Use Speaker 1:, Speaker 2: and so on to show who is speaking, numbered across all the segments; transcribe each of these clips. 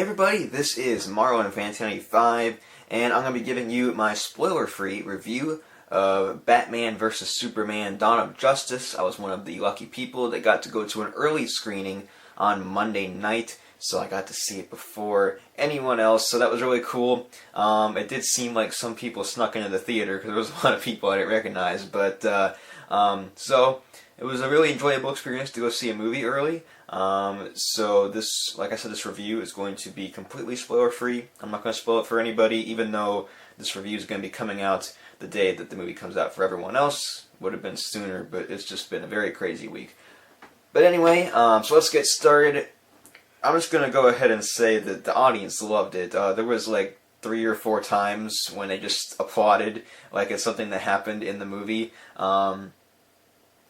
Speaker 1: Hey everybody, this is Marlon in Fantasy 95, and I'm going to be giving you my spoiler-free review of Batman vs. Superman Dawn of Justice. I was one of the lucky people that got to go to an early screening on Monday night, so I got to see it before anyone else, so that was really cool. It did seem like some people snuck into the theater, because there was a lot of people I didn't recognize, but so it was a really enjoyable experience to go see a movie early. So this, like I said, this review is going to be completely spoiler-free. I'm not going to spoil it for anybody, even though this review is going to be coming out the day that the movie comes out for everyone else. Would have been sooner, but it's just been a very crazy week. But anyway, so let's get started. I'm just going to go ahead and say that the audience loved it. There was like 3 or 4 times when they just applauded like it's something that happened in the movie.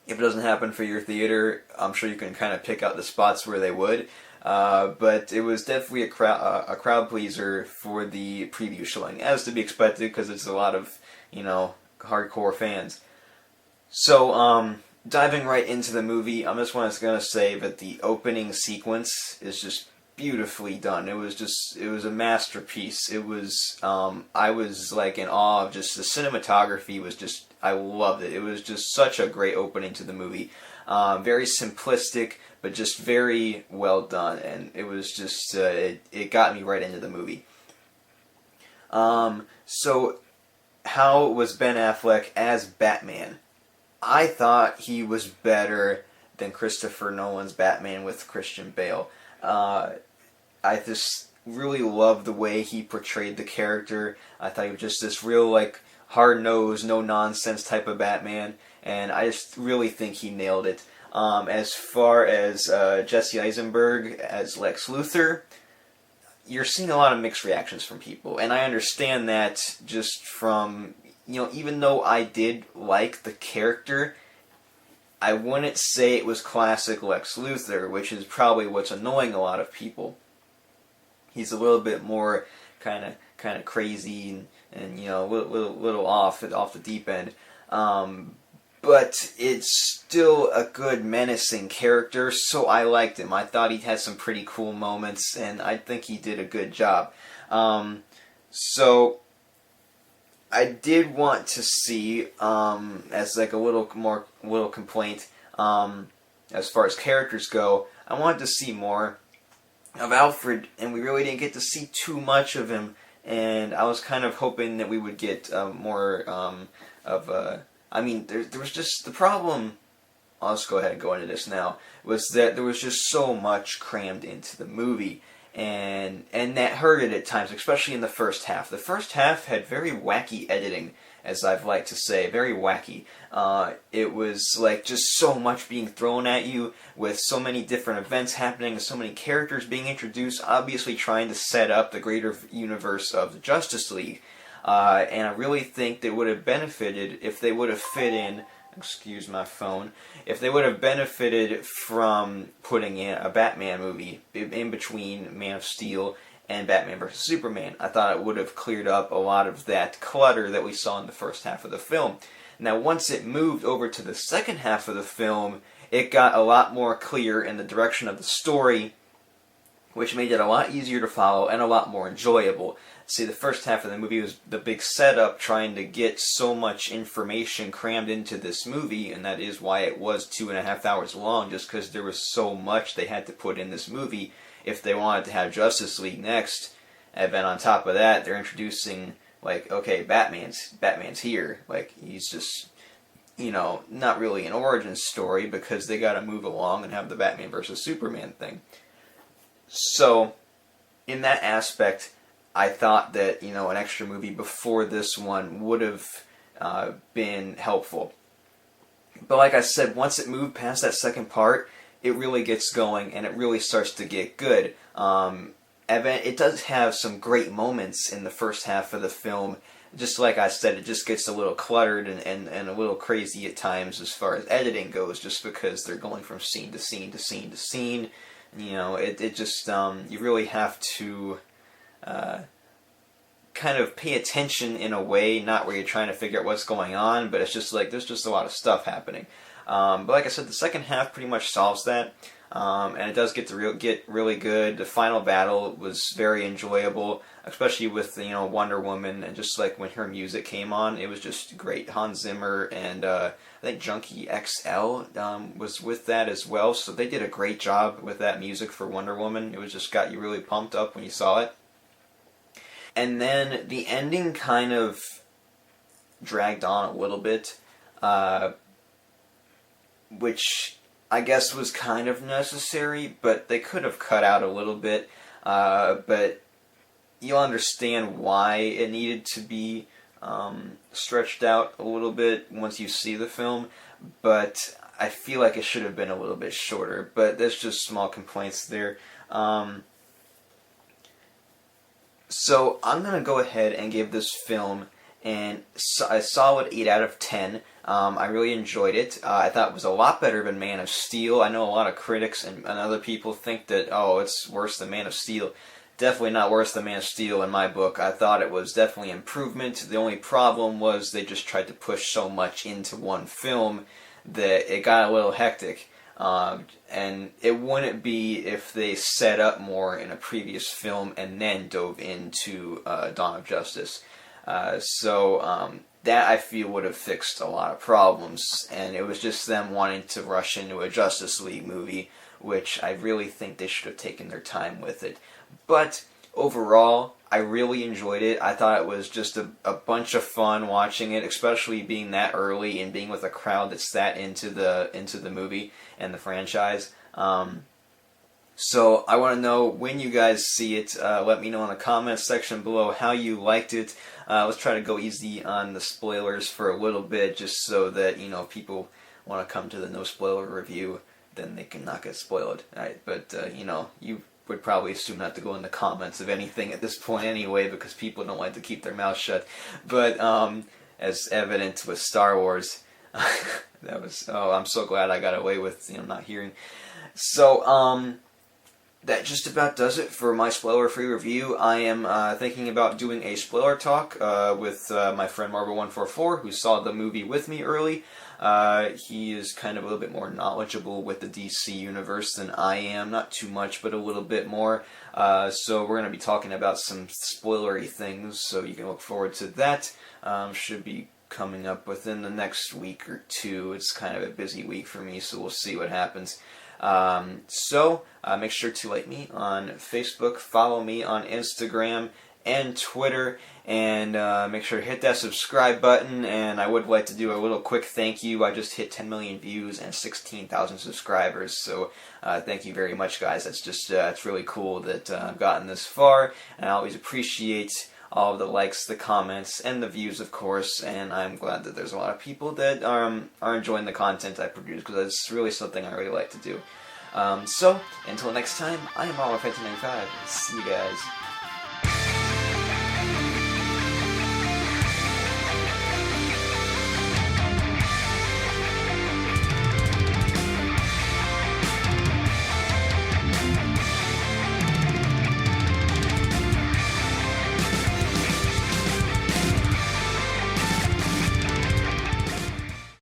Speaker 1: If it doesn't happen for your theater, I'm sure you can kind of pick out the spots where they would. But it was definitely a crowd pleaser for the preview showing, as to be expected, because it's a lot of, hardcore fans. So, diving right into the movie, I'm just going to say that the opening sequence is just beautifully done. It was a masterpiece. It was, I was like in awe of just the cinematography was just, I loved it. It was just such a great opening to the movie. Very simplistic, but just very well done, and it was just, it got me right into the movie. So, how was Ben Affleck as Batman? I thought he was better than Christopher Nolan's Batman with Christian Bale. I just really loved the way he portrayed the character. I thought he was just this real, like, hard-nosed, no-nonsense type of Batman, and I just really think he nailed it. As far as Jesse Eisenberg as Lex Luthor, you're seeing a lot of mixed reactions from people, and I understand that just from, even though I did like the character, I wouldn't say it was classic Lex Luthor, which is probably what's annoying a lot of people. He's a little bit more kind of crazy and little off the deep end. But it's still a good menacing character, so I liked him. I thought he had some pretty cool moments, and I think he did a good job. So I did want to see, as like a little complaint, as far as characters go, I wanted to see more of Alfred, and we really didn't get to see too much of him, and I was kind of hoping that we would get more there was just the problem, I'll just go ahead and go into this now, was that there was just so much crammed into the movie, and that hurt it at times, especially in the first half. The first half had very wacky editing, as I've liked to say, very wacky. It was like just so much being thrown at you, with so many different events happening, and so many characters being introduced, obviously trying to set up the greater universe of the Justice League. And I really think they would have benefited if they would have fit in, excuse my phone, if they would have benefited from putting in a Batman movie in between Man of Steel and Batman vs. Superman. I thought it would have cleared up a lot of that clutter that we saw in the first half of the film. Now, once it moved over to the second half of the film, it got a lot more clear in the direction of the story, which made it a lot easier to follow and a lot more enjoyable. See, the first half of the movie was the big setup, trying to get so much information crammed into this movie, and that is why it was 2.5 hours long, just because there was so much they had to put in this movie if they wanted to have Justice League next. And then on top of that, they're introducing, like, okay, Batman's here. Like, he's just, not really an origin story, because they gotta move along and have the Batman vs. Superman thing. So, in that aspect, I thought that, an extra movie before this one would have been helpful. But like I said, once it moved past that second part, it really gets going, and it really starts to get good. And it does have some great moments in the first half of the film. Just like I said, it just gets a little cluttered and a little crazy at times as far as editing goes, just because they're going from scene to scene to scene to scene. It just, you really have to kind of pay attention in a way, not where you're trying to figure out what's going on, but it's just like, there's just a lot of stuff happening. But like I said, the second half pretty much solves that. and it does get really good. The final battle was very enjoyable, especially with Wonder Woman, and just like when her music came on, it was just great. Hans Zimmer and I think Junkie XL was with that as well, so they did a great job with that music for Wonder Woman. It was just got you really pumped up when you saw it. And then the ending kind of dragged on a little bit, which I guess was kind of necessary, but they could have cut out a little bit. But you'll understand why it needed to be stretched out a little bit once you see the film. But I feel like it should have been a little bit shorter. But there's just small complaints there. So I'm going to go ahead and give this film a solid 8 out of 10. I really enjoyed it. I thought it was a lot better than Man of Steel. I know a lot of critics and other people think that, oh, it's worse than Man of Steel. Definitely not worse than Man of Steel in my book. I thought it was definitely improvement. The only problem was they just tried to push so much into one film that it got a little hectic. And it wouldn't be if they set up more in a previous film and then dove into Dawn of Justice. That I feel would have fixed a lot of problems, and it was just them wanting to rush into a Justice League movie, which I really think they should have taken their time with it. But overall, I really enjoyed it. I thought it was just a bunch of fun watching it, especially being that early and being with a crowd that's that into the movie and the franchise. So I want to know when you guys see it. Let me know in the comments section below how you liked it. Let's try to go easy on the spoilers for a little bit, just so that people want to come to the no spoiler review, then they can not get spoiled. Right? But you would probably assume not to go in the comments of anything at this point anyway, because people don't like to keep their mouth shut. But as evident with Star Wars, I'm so glad I got away with not hearing. So that just about does it for my spoiler-free review. I am thinking about doing a spoiler talk with my friend Marvel144, who saw the movie with me early. He is kind of a little bit more knowledgeable with the DC universe than I am. Not too much, but a little bit more. So we're going to be talking about some spoilery things, so you can look forward to that. Should be coming up within the next week or two. It's kind of a busy week for me, so we'll see what happens. Make sure to like me on Facebook, follow me on Instagram and Twitter, and make sure to hit that subscribe button. And I would like to do a little quick thank you. I just hit 10 million views and 16,000 subscribers, so thank you very much, guys. That's just it's really cool that I've gotten this far, and I always appreciate all of the likes, the comments, and the views, of course, and I'm glad that there's a lot of people that are enjoying the content I produce, because it's really something I really like to do. So, until next time, I am Alfred 1995. See you guys.